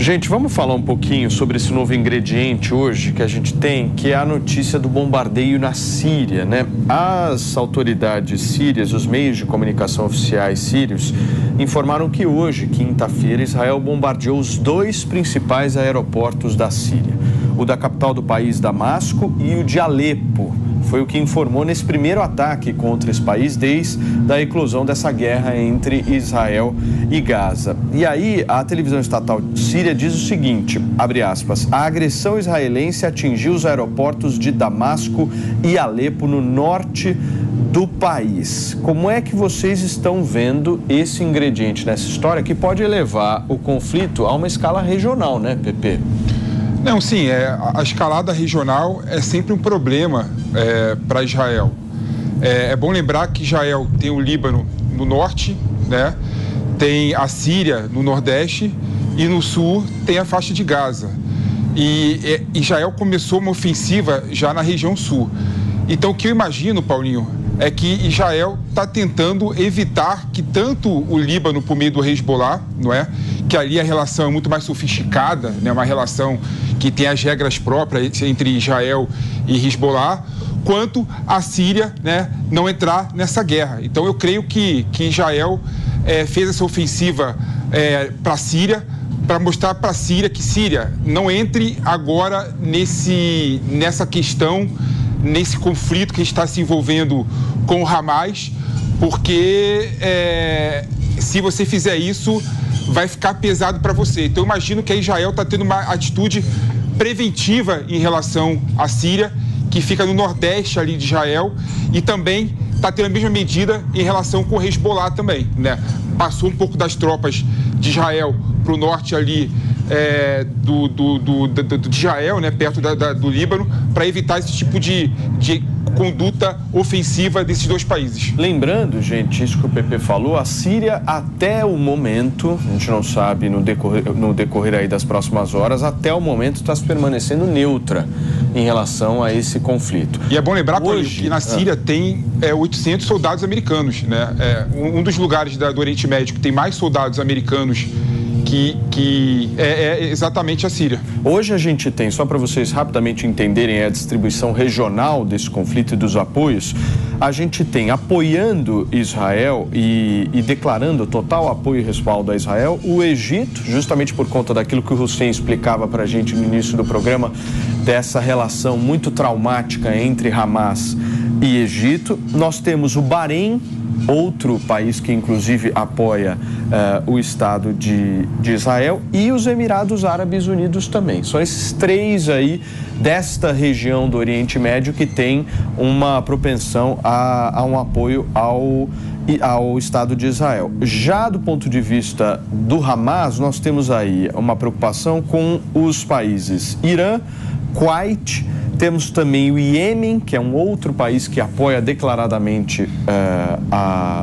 Gente, vamos falar um pouquinho sobre esse novo ingrediente hoje que a gente tem, que é a notícia do bombardeio na Síria, né? As autoridades sírias, os meios de comunicação oficiais sírios, informaram que hoje, quinta-feira, Israel bombardeou os dois principais aeroportos da Síria, o da capital do país, Damasco, e o de Alepo. Foi o que informou nesse primeiro ataque contra esse país desde a eclosão dessa guerra entre Israel e Gaza. E aí, a televisão estatal síria diz o seguinte, abre aspas, a agressão israelense atingiu os aeroportos de Damasco e Alepo, no norte do país. Como é que vocês estão vendo esse ingrediente nessa história que pode elevar o conflito a uma escala regional, né, Pepe? Não, sim, a escalada regional é sempre um problema para Israel. É bom lembrar que Israel tem o Líbano no norte, né? Tem a Síria no nordeste e no sul tem a faixa de Gaza. E Israel começou uma ofensiva já na região sul. Então, o que eu imagino, Paulinho, é que Israel está tentando evitar que tanto o Líbano, por meio do Hezbollah, não é? Que ali a relação é muito mais sofisticada, né? Uma relação que tem as regras próprias entre Israel e Hezbollah, quanto a Síria, né, não entrar nessa guerra. Então, eu creio que Israel fez essa ofensiva para a Síria, para mostrar para a Síria que Síria não entre agora nessa questão, nesse conflito que está se envolvendo com o Hamas, porque se você fizer isso, vai ficar pesado para você. Então, eu imagino que a Israel está tendo uma atitude preventiva em relação à Síria, que fica no nordeste ali de Israel, e também está tendo a mesma medida em relação com o Hezbollah também, né? Passou um pouco das tropas de Israel para o norte ali de Israel, né? Perto do Líbano, para evitar esse tipo de conduta ofensiva desses dois países. Lembrando, gente, isso que o Pepe falou, a Síria até o momento, a gente não sabe no decorrer aí das próximas horas, até o momento está se permanecendo neutra em relação a esse conflito. E é bom lembrar, hoje, que na Síria tem 800 soldados americanos, né? Um dos lugares do Oriente Médio que tem mais soldados americanos que é exatamente a Síria. Hoje a gente tem, só para vocês rapidamente entenderem a distribuição regional desse conflito e dos apoios, a gente tem apoiando Israel e declarando total apoio e respaldo a Israel, o Egito, justamente por conta daquilo que o Hussein explicava para a gente no início do programa, dessa relação muito traumática entre Hamas e Egito. Nós temos o Bahrein, outro país que inclusive apoia o Estado de Israel, e os Emirados Árabes Unidos também. São esses três aí desta região do Oriente Médio que tem uma propensão a um apoio ao Estado de Israel. Já do ponto de vista do Hamas, nós temos aí uma preocupação com os países Irã, Kuwait, temos também o Iêmen, que é um outro país que apoia declaradamente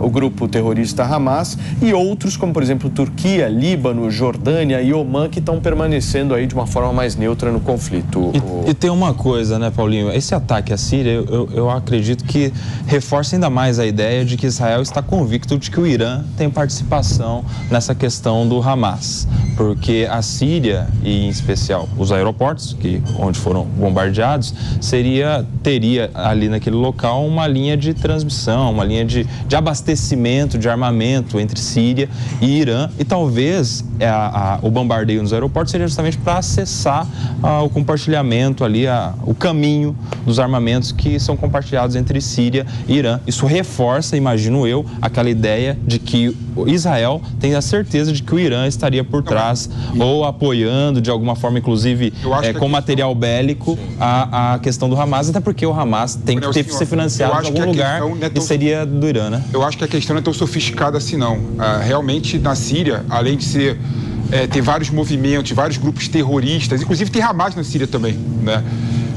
o grupo terrorista Hamas, e outros como, por exemplo, Turquia, Líbano, Jordânia e Omã, que estão permanecendo aí de uma forma mais neutra no conflito. E tem uma coisa, né, Paulinho? Esse ataque à Síria, eu acredito que reforça ainda mais a ideia de que Israel está convicto de que o Irã tem participação nessa questão do Hamas. Porque a Síria, e em especial os aeroportos, onde foram bombardeados, teria ali naquele local uma linha de transmissão, uma linha de abastecimento de armamento entre Síria e Irã, e talvez o bombardeio nos aeroportos seria justamente para acessar o compartilhamento ali, o caminho dos armamentos que são compartilhados entre Síria e Irã. Isso reforça, imagino eu, aquela ideia de que Israel tem a certeza de que o Irã estaria por trás, ou apoiando de alguma forma, inclusive com material bélico, a questão do Hamas, até porque o Hamas tem que ser financiado em algum lugar e seria do Irã, né? Eu acho que a questão não é tão sofisticada assim, não. Realmente, na Síria, além de ser tem vários movimentos, vários grupos terroristas, inclusive tem Hamas na Síria também, né?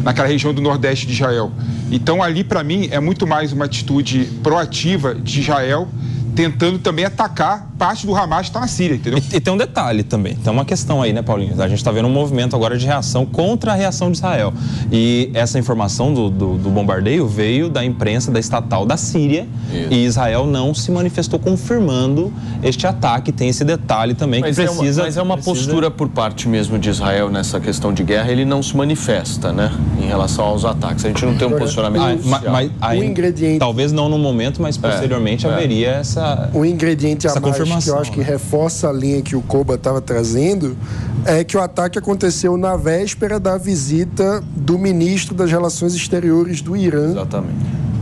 Naquela região do nordeste de Israel. Então, ali, para mim, é muito mais uma atitude proativa de Israel tentando também atacar parte do Hamas que está na Síria, entendeu? E tem um detalhe também, tem uma questão aí, né, Paulinho? A gente está vendo um movimento agora de reação contra a reação de Israel. E essa informação do bombardeio veio da imprensa da estatal da Síria. Isso. E Israel não se manifestou confirmando este ataque. Tem esse detalhe também que precisa... Mas é uma postura por parte mesmo de Israel nessa questão de guerra, ele não se manifesta, né, em relação aos ataques. A gente não tem um posicionamento oficial. O ingrediente... Talvez não no momento, mas posteriormente haveria essa... O ingrediente a mais que eu acho que né? reforça a linha que o Koba estava trazendo é que o ataque aconteceu na véspera da visita do ministro das Relações Exteriores do Irã. Exatamente.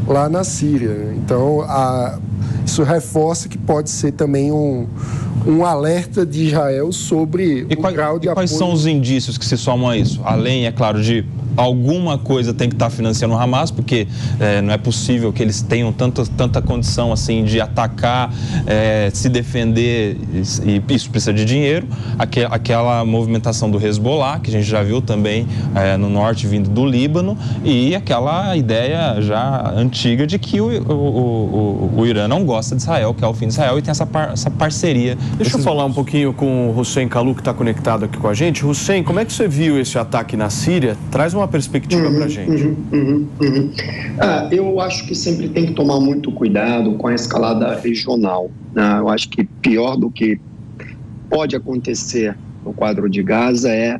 Lá na Síria. Então, isso reforça que pode ser também um alerta de Israel sobre o grau de apoio. Quais são os indícios que se somam a isso? Além, é claro, de alguma coisa tem que estar financiando o Hamas, porque não é possível que eles tenham tanta condição assim de atacar, se defender, e isso precisa de dinheiro. Aquela movimentação do Hezbollah, que a gente já viu também no norte vindo do Líbano, e aquela ideia já antiga de que o Irã não gosta de Israel, que é o fim de Israel, e tem essa parceria. Deixa eu falar um pouquinho com o Hussein Kalu, que está conectado aqui com a gente. Hussein, como é que você viu esse ataque na Síria? Traz uma perspectiva para a gente. Eu acho que sempre tem que tomar muito cuidado com a escalada regional, né? Eu acho que pior do que pode acontecer no quadro de Gaza é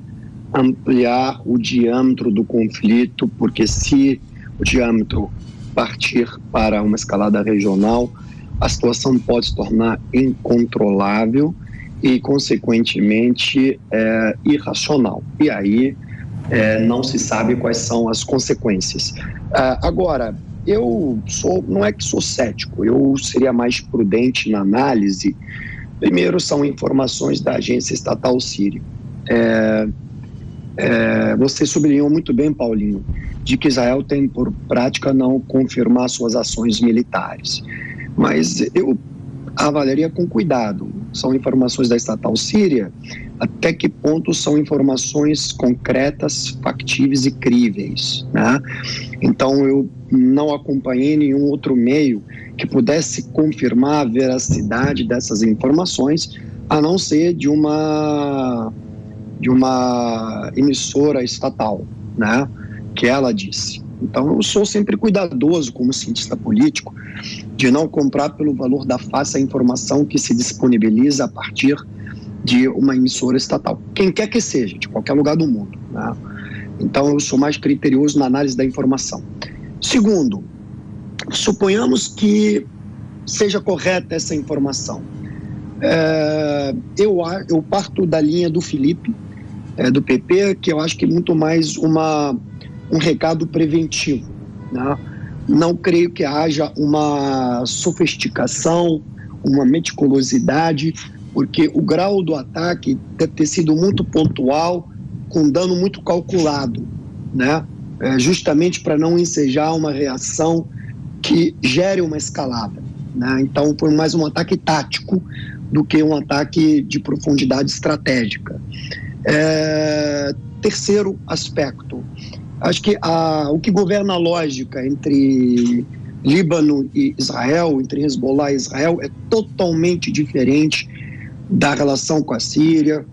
ampliar o diâmetro do conflito, porque se o diâmetro partir para uma escalada regional, a situação pode se tornar incontrolável e, consequentemente, irracional. E aí não se sabe quais são as consequências. Agora, não é que sou cético, eu seria mais prudente na análise. Primeiro, são informações da agência estatal síria. Você sublinhou muito bem, Paulinho, de que Israel tem por prática não confirmar suas ações militares. Mas eu avaliaria com cuidado. São informações da estatal síria, até que ponto são informações concretas, factíveis e críveis, né? Então eu não acompanhei nenhum outro meio que pudesse confirmar a veracidade dessas informações, a não ser de uma emissora estatal, né? Que ela disse. Então eu sou sempre cuidadoso como cientista político de não comprar pelo valor da face a informação que se disponibiliza a partir de uma emissora estatal, quem quer que seja, de qualquer lugar do mundo, né? Então eu sou mais criterioso na análise da informação. Segundo, suponhamos que seja correta essa informação. Eu parto da linha do Felipe, do PP, que eu acho que é muito mais um recado preventivo, né? Não creio que haja uma sofisticação, uma meticulosidade, porque o grau do ataque deve ter sido muito pontual, com dano muito calculado, né? Justamente para não ensejar uma reação que gere uma escalada, né? Então foi mais um ataque tático do que um ataque de profundidade estratégica. Terceiro aspecto, acho que o que governa a lógica entre Líbano e Israel, entre Hezbollah e Israel, é totalmente diferente da relação com a Síria.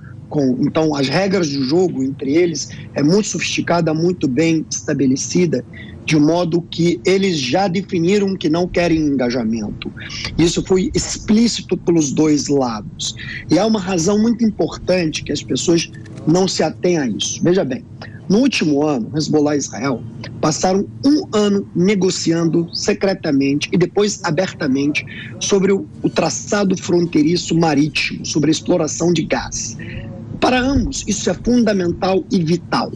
Então, as regras do jogo entre eles é muito sofisticada, muito bem estabelecida, de modo que eles já definiram que não querem engajamento. Isso foi explícito pelos dois lados. E há uma razão muito importante que as pessoas não se atêm a isso. Veja bem, no último ano, Hezbollah e Israel passaram um ano negociando secretamente e depois abertamente sobre o traçado fronteiriço marítimo, sobre a exploração de gás. Para ambos, isso é fundamental e vital.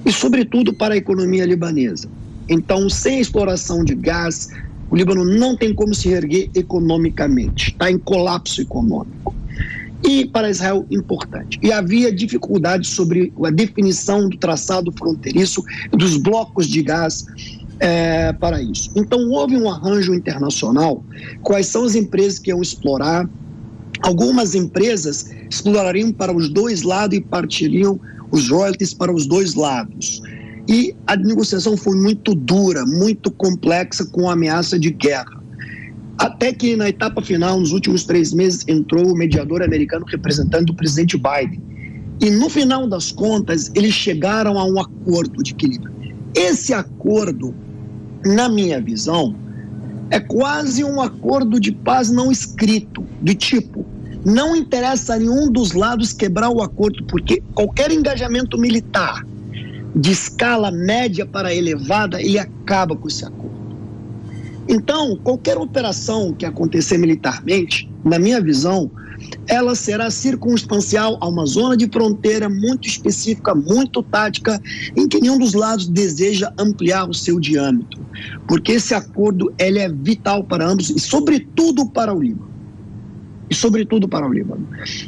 E, sobretudo, para a economia libanesa. Então, sem a exploração de gás, o Líbano não tem como se erguer economicamente. Está em colapso econômico. E para Israel, importante. E havia dificuldade sobre a definição do traçado fronteiriço dos blocos de gás para isso. Então, houve um arranjo internacional. Quais são as empresas que iam explorar? Algumas empresas explorariam para os dois lados e partiriam os royalties para os dois lados. E a negociação foi muito dura, muito complexa, com ameaça de guerra. Até que na etapa final, nos últimos 3 meses, entrou o mediador americano representando o presidente Biden. E no final das contas, eles chegaram a um acordo de equilíbrio. Esse acordo, na minha visão, é quase um acordo de paz não escrito, de tipo, não interessa a nenhum dos lados quebrar o acordo, porque qualquer engajamento militar de escala média para elevada, ele acaba com esse acordo. Então, qualquer operação que acontecer militarmente, na minha visão, ela será circunstancial a uma zona de fronteira muito específica, muito tática, em que nenhum dos lados deseja ampliar o seu diâmetro. Porque esse acordo ele é vital para ambos e, sobretudo, para o Líbano.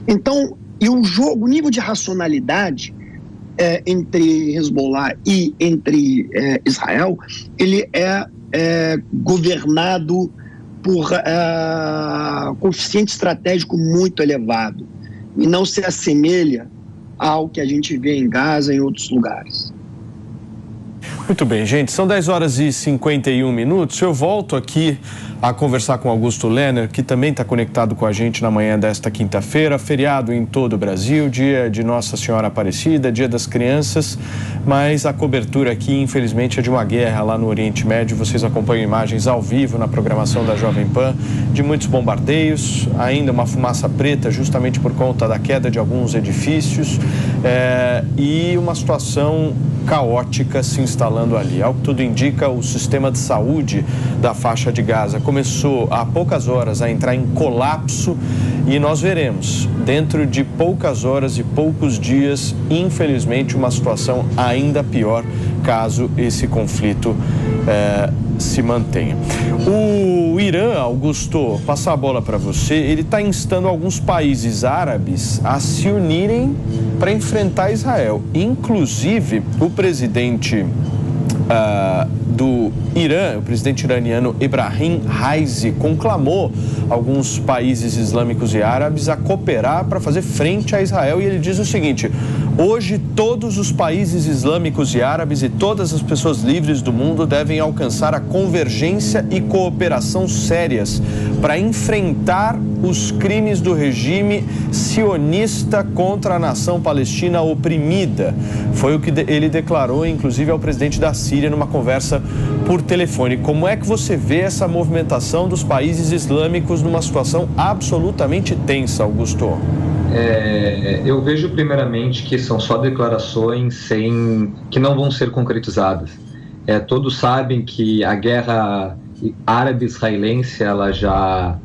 Então, o nível de racionalidade entre Hezbollah e entre Israel, ele é governado por coeficiente estratégico muito elevado e não se assemelha ao que a gente vê em Gaza e em outros lugares. Muito bem, gente, são 10h51. Eu volto aqui a conversar com Augusto Lerner, que também está conectado com a gente na manhã desta quinta-feira, feriado em todo o Brasil, dia de Nossa Senhora Aparecida, dia das crianças, mas a cobertura aqui, infelizmente, é de uma guerra lá no Oriente Médio. Vocês acompanham imagens ao vivo na programação da Jovem Pan, de muitos bombardeios, ainda uma fumaça preta, justamente por conta da queda de alguns edifícios, e uma situação caótica se instalando ali. Ao que tudo indica, o sistema de saúde da faixa de Gaza começou há poucas horas a entrar em colapso e nós veremos, dentro de poucas horas e poucos dias, infelizmente, uma situação ainda pior caso esse conflito se mantenha. O Irã, Augusto, passar a bola para você, ele está instando alguns países árabes a se unirem para enfrentar Israel. Inclusive, o presidente do Irã, o presidente iraniano Ebrahim Raisi, conclamou alguns países islâmicos e árabes a cooperar para fazer frente a Israel, e ele diz o seguinte: hoje todos os países islâmicos e árabes e todas as pessoas livres do mundo devem alcançar a convergência e cooperação sérias para enfrentar os crimes do regime sionista contra a nação palestina oprimida. Foi o que ele declarou, inclusive, ao presidente da Síria numa conversa por telefone. Como é que você vê essa movimentação dos países islâmicos numa situação absolutamente tensa, Augusto? Eu vejo primeiramente que são só declarações que não vão ser concretizadas. Todos sabem que a guerra árabe-israelense ela já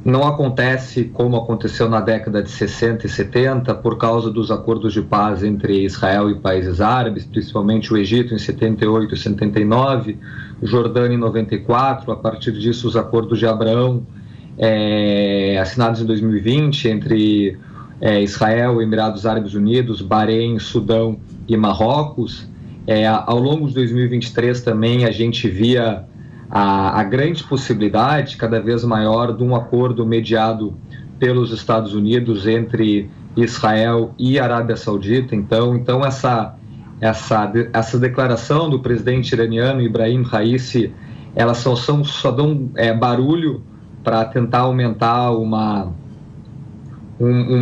não acontece como aconteceu na década de 60 e 70 por causa dos acordos de paz entre Israel e países árabes, principalmente o Egito em 78 e 79, Jordânia em 94, a partir disso os acordos de Abraão assinados em 2020 entre Israel, Emirados Árabes Unidos, Bahrein, Sudão e Marrocos. Ao longo de 2023 também a gente via a grande possibilidade, cada vez maior, de um acordo mediado pelos Estados Unidos entre Israel e Arábia Saudita. Então essa declaração do presidente iraniano Ebrahim Raisi, elas só dão barulho para tentar aumentar um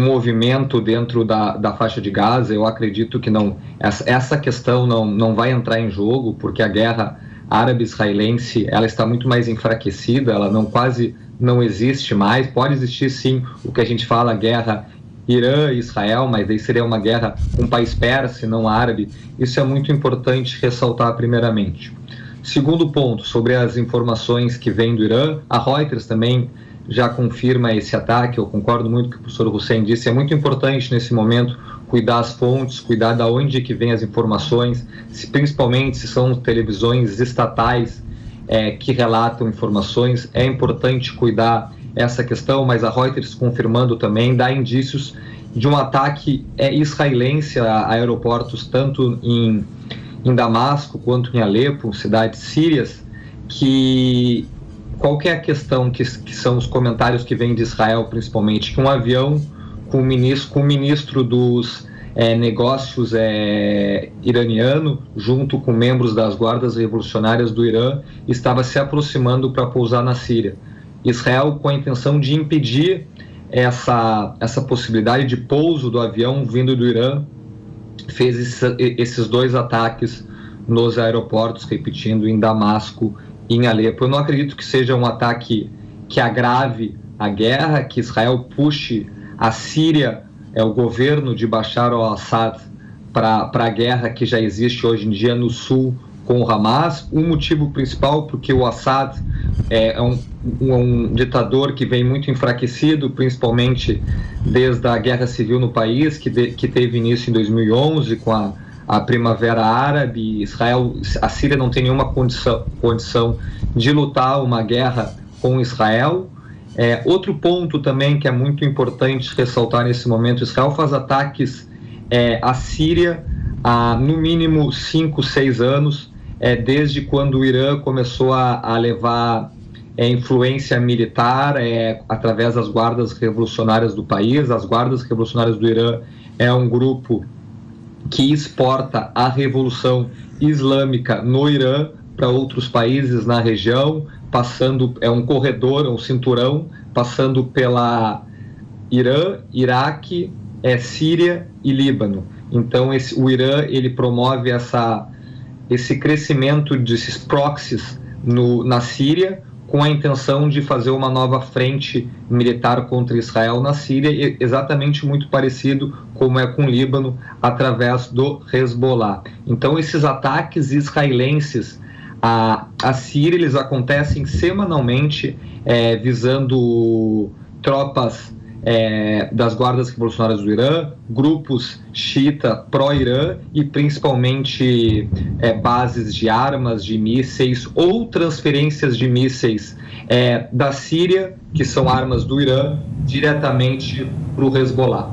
movimento dentro da faixa de Gaza. Eu acredito que essa questão não vai entrar em jogo, porque a guerra árabe-israelense ela está muito mais enfraquecida, ela quase não existe mais. Pode existir sim o que a gente fala guerra Irã e Israel, mas daí seria uma guerra com um país persa e não árabe. Isso é muito importante ressaltar primeiramente. Segundo ponto, sobre as informações que vêm do Irã, a Reuters também já confirma esse ataque. Eu concordo muito com o que o professor Hussein disse. É muito importante nesse momento cuidar as fontes, cuidar de onde que vêm as informações, principalmente se são televisões estatais que relatam informações. É importante cuidar essa questão, mas a Reuters confirmando também dá indícios de um ataque israelense a aeroportos tanto em Damasco quanto em Alepo, cidades sírias, que qualquer questão que são os comentários que vêm de Israel, principalmente, que um avião com o ministro dos negócios iraniano, junto com membros das guardas revolucionárias do Irã, estava se aproximando para pousar na Síria. Israel, com a intenção de impedir essa possibilidade de pouso do avião vindo do Irã, fez esses 2 ataques nos aeroportos, repetindo, em Damasco e em Alepo. Eu não acredito que seja um ataque que agrave a guerra, que Israel puxe a Síria, o governo de Bashar al-Assad, para a guerra que já existe hoje em dia no sul com o Hamas. O motivo principal, porque o Assad é um ditador que vem muito enfraquecido, principalmente desde a guerra civil no país, que teve início em 2011 com a Primavera Árabe. A Síria não tem nenhuma condição de lutar uma guerra com Israel. Outro ponto também que é muito importante ressaltar nesse momento: Israel faz ataques à Síria há no mínimo 5, 6 anos, desde quando o Irã começou a levar influência militar através das guardas revolucionárias do país. As guardas revolucionárias do Irã é um grupo que exporta a revolução islâmica no Irã para outros países na região, passando, um corredor, um cinturão, passando pela Irã, Iraque, Síria e Líbano. Então o Irã, ele promove esse crescimento desses proxies na Síria, com a intenção de fazer uma nova frente militar contra Israel na Síria, exatamente muito parecido como é com o Líbano, através do Hezbollah. Então esses ataques israelenses à Síria, eles acontecem semanalmente, visando tropas das guardas revolucionárias do Irã, grupos xiita pró-Irã e principalmente bases de armas, de mísseis ou transferências de mísseis da Síria, que são armas do Irã, diretamente para o Hezbollah.